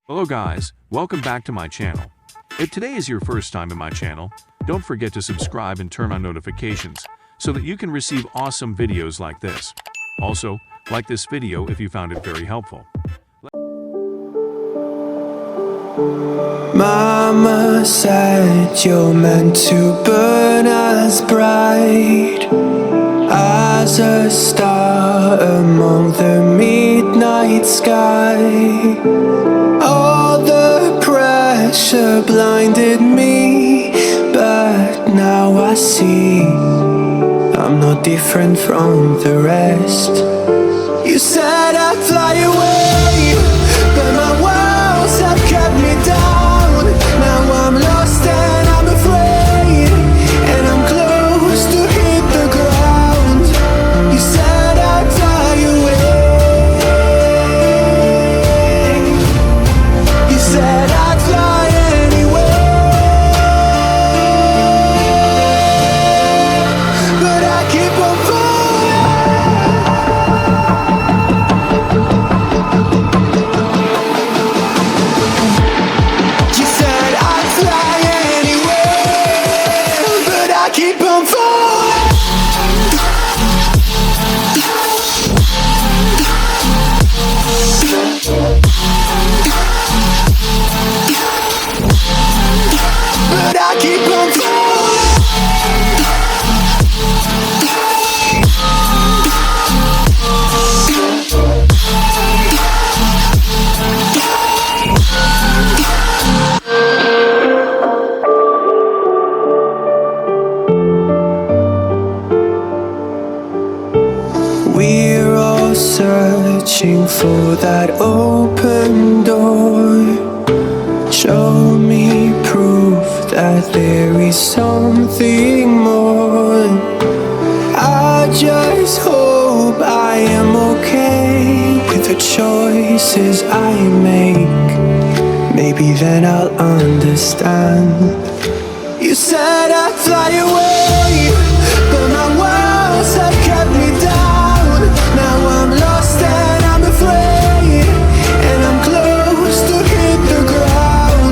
Hello guys, welcome back to my channel. If today is your first time in my channel, don't forget to subscribe and turn on notifications so that you can receive awesome videos like this. Also, like this video if you found it very helpful. Mama said you're meant to burn as bright as a star among the midnight sky. All the pressure blinded me, but now I see I'm not different from the rest. You said I'd fly away, but my walls have kept me down. Now I'm lost and I'm afraid, and I'm close to hit the ground. You said I'd fly away. You said I'd fly anyway, but I keep on keep on falling. But I keep on falling. We're all searching for that open door. Show me proof that there is something more. I just hope I am okay with the choices I make. Maybe then I'll understand. You said I'd fly away,